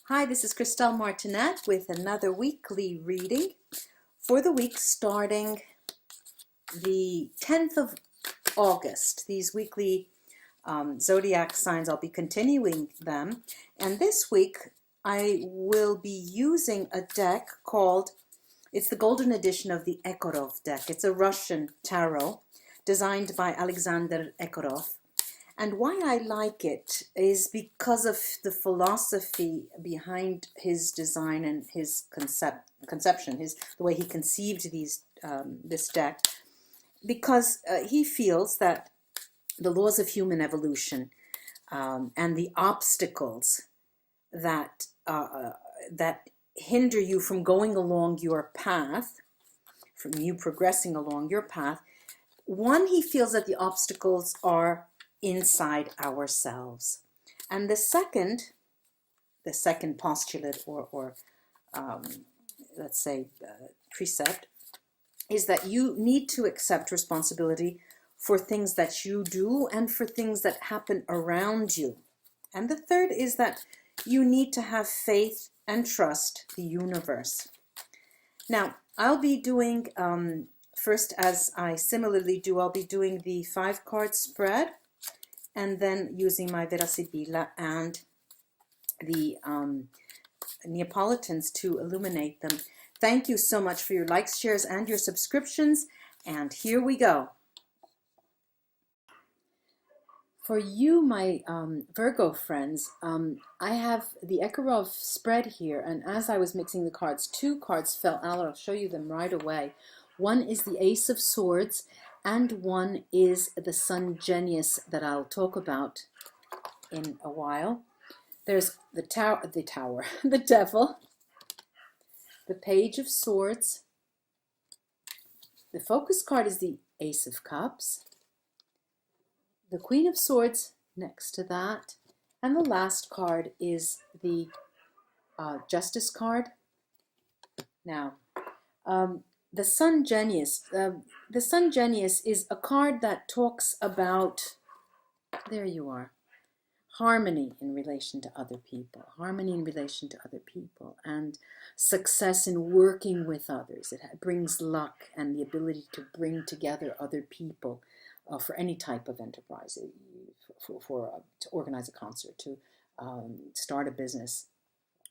Hi, this is Christelle Martinette with another weekly reading for the week starting the 10th of August. These weekly zodiac signs, I'll be continuing them. And this week I will be using a deck called, it's the golden edition of the Egarov deck. It's a Russian tarot designed by Alexander Egarov. And why I like it is because of the philosophy behind his design and his conception, the way he conceived this deck. Because he feels that the laws of human evolution and the obstacles that hinder you from going along your path, from you progressing along your path, he feels that the obstacles are inside ourselves. And the second postulate or let's say precept is that you need to accept responsibility for things that you do and for things that happen around you. And the third is that you need to have faith and trust the universe. Now, I'll be doing, first, as I similarly do, I'll be doing the 5-card spread, and then using my Vera, Sibilla and the Neapolitans to illuminate them. Thank you so much for your likes, shares, and your subscriptions. And here we go. For you, my Virgo friends, I have the Egarov spread here. And as I was mixing the cards, 2 cards fell out. I'll show you them right away. One is the Ace of Swords, and one is the Sun Genius that I'll talk about in a while. There's the the Devil, the Page of Swords. The focus card is the Ace of Cups, the Queen of Swords next to that, and the last card is the Justice card. Now, the Sun Genius. The Sun Genius is a card that talks about, there you are, harmony in relation to other people, and success in working with others. It brings luck and the ability to bring together other people for any type of enterprise, to organize a concert, to start a business,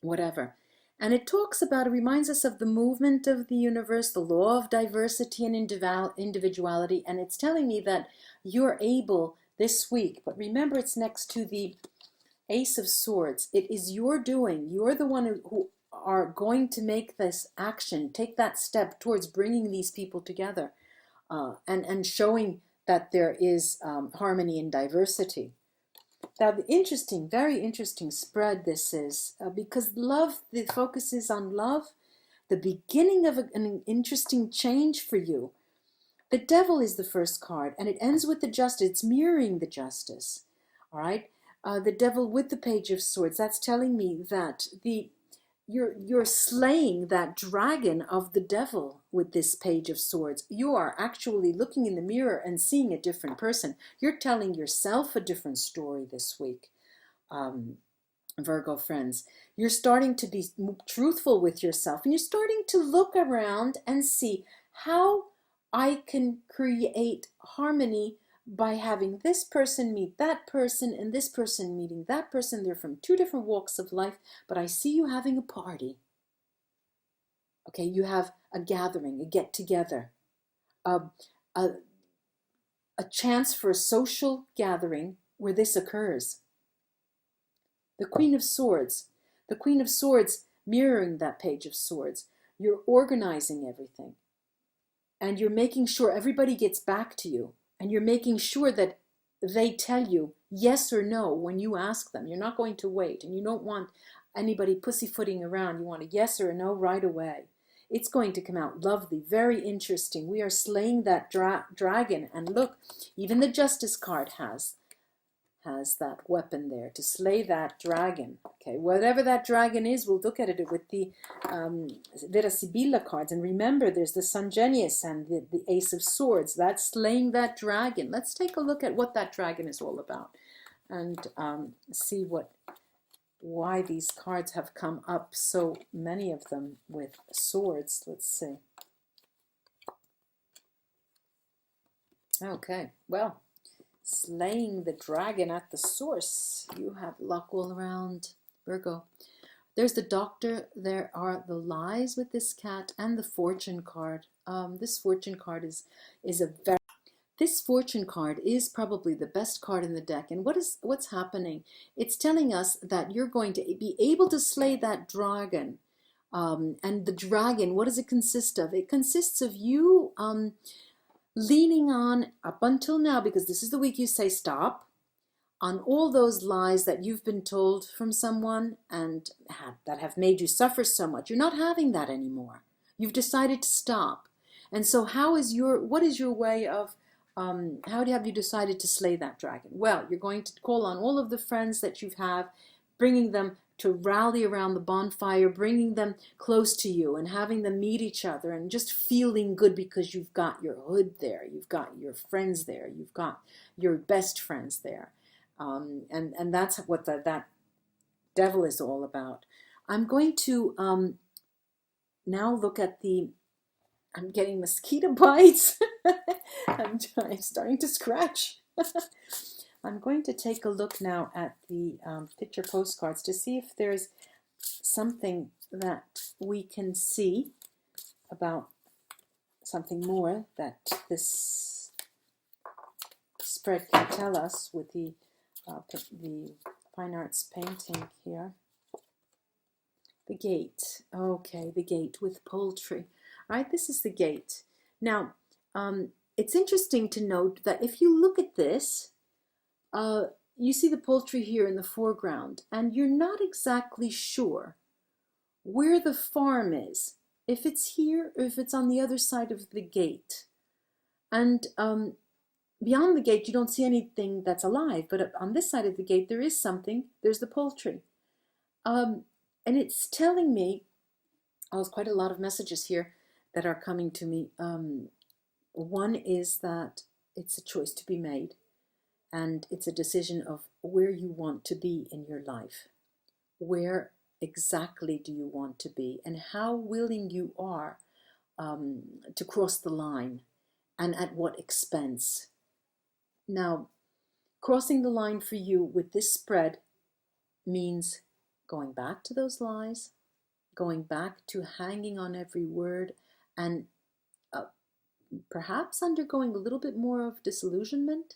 whatever. And it reminds us of the movement of the universe, the law of diversity and individuality. And it's telling me that you're able this week, but remember it's next to the Ace of Swords. It is your doing. You're the one who are going to make this action, take that step towards bringing these people together and showing that there is harmony and diversity. Now, very interesting spread this is, because love, the focus is on love, the beginning of an interesting change for you. The Devil is the first card, and it ends with the Justice. It's mirroring the Justice, all right? The Devil with the Page of Swords, that's telling me that you're slaying that dragon of the devil with this Page of Swords. You are actually looking in the mirror and seeing a different person. You're telling yourself a different story this week, Virgo friends. You're starting to be truthful with yourself, and you're starting to look around and see how I can create harmony by having this person meet that person and this person meeting that person. They're from 2 different walks of life, but I see you having a party. Okay, you have a gathering, a get-together, a chance for a social gathering where this occurs. The Queen of Swords mirroring that Page of Swords. You're organizing everything, and you're making sure everybody gets back to you. And you're making sure that they tell you yes or no when you ask them. You're not going to wait, and you don't want anybody pussyfooting around. You want a yes or a no right away. It's going to come out lovely, very interesting. We are slaying that dragon, and look, even the Justice card has that weapon there to slay that dragon. Okay, whatever that dragon is, we'll look at it with the Vera, Sibilla cards. And remember, there's the Sun Genius and the Ace of Swords. That's slaying that dragon. Let's take a look at what that dragon is all about and see what why these cards have come up, so many of them with swords. Let's see. Okay, well, slaying the dragon at the source. You have luck all around, Virgo. There's the doctor. There are the lies with this cat and the fortune card. This fortune card is a very... This fortune card is probably the best card in the deck. And what's happening? It's telling us that you're going to be able to slay that dragon. And the dragon, what does it consist of? It consists of you leaning on, up until now, because this is the week you say stop, on all those lies that you've been told from someone and that have made you suffer so much. You're not having that anymore. You've decided to stop. And so what is your way of... how have you decided to slay that dragon? Well, you're going to call on all of the friends that you have, bringing them to rally around the bonfire, bringing them close to you and having them meet each other and just feeling good because you've got your hood there, you've got your friends there, you've got your best friends there. And that's what that devil is all about. I'm going to now look at the... I'm getting mosquito bites. I'm starting to scratch. I'm going to take a look now at the picture postcards to see if there's something that we can see about something more that this spread can tell us with the fine arts painting here. The gate. Okay, the gate with poultry. All right, this is the gate. Now, it's interesting to note that if you look at this, you see the poultry here in the foreground, and you're not exactly sure where the farm is, if it's here or if it's on the other side of the gate. And beyond the gate, you don't see anything that's alive, but on this side of the gate, there is something. There's the poultry. And it's telling me, there's quite a lot of messages here that are coming to me. One is that it's a choice to be made, and it's a decision of where you want to be in your life. Where exactly do you want to be, and how willing you are to cross the line, and at what expense. Now, crossing the line for you with this spread means going back to those lies, going back to hanging on every word, and perhaps undergoing a little bit more of disillusionment.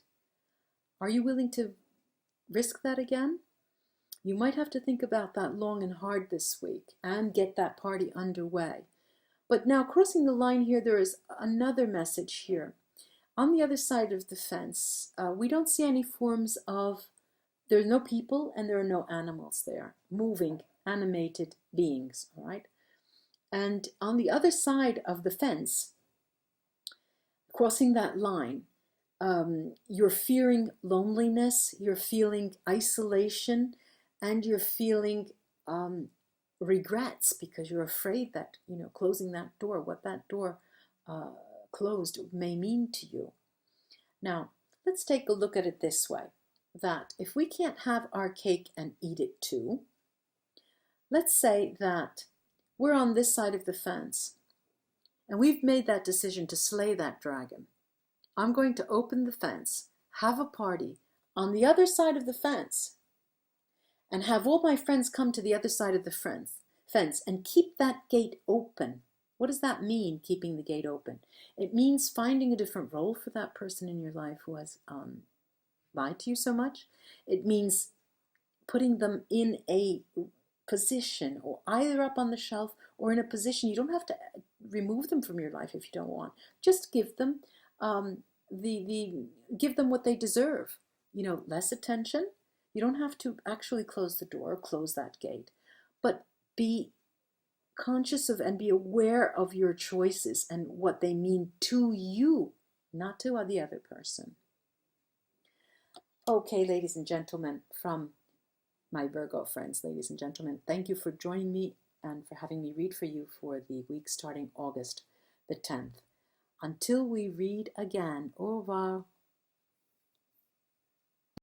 Are you willing to risk that again? You might have to think about that long and hard this week and get that party underway. But now, crossing the line here, there is another message here. On the other side of the fence, we don't see any forms of... There are no people and there are no animals there, moving, animated beings, all right? And on the other side of the fence, crossing that line, you're fearing loneliness, you're feeling isolation, and you're feeling regrets because you're afraid that, closing that door, what that door closed may mean to you. Now, let's take a look at it this way, that if we can't have our cake and eat it too, let's say that we're on this side of the fence and we've made that decision to slay that dragon. I'm going to open the fence, have a party on the other side of the fence, and have all my friends come to the other side of the fence and keep that gate open. What does that mean, keeping the gate open? It means finding a different role for that person in your life who has lied to you so much. It means putting them in a position, or either up on the shelf or in a position. You don't have to remove them from your life if you don't want. Just give them give them what they deserve. Less attention. You don't have to actually close the door, close that gate, but be conscious of and be aware of your choices and what they mean to you, not to the other person. Okay, ladies and gentlemen, from my Virgo friends, ladies and gentlemen, thank you for joining me and for having me read for you for the week starting August the 10th. Until we read again, au revoir.